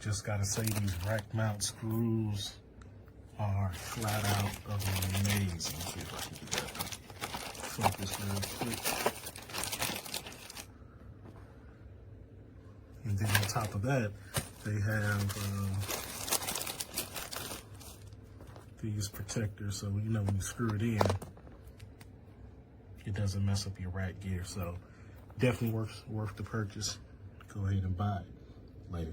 Just gotta say, these rack mount screws are flat out amazing. See if I can get that focus real quick. And then on top of that, they have these protectors, so you know when you screw it in, it doesn't mess up your rack gear. So definitely worth the purchase. Go ahead and buy it. Later.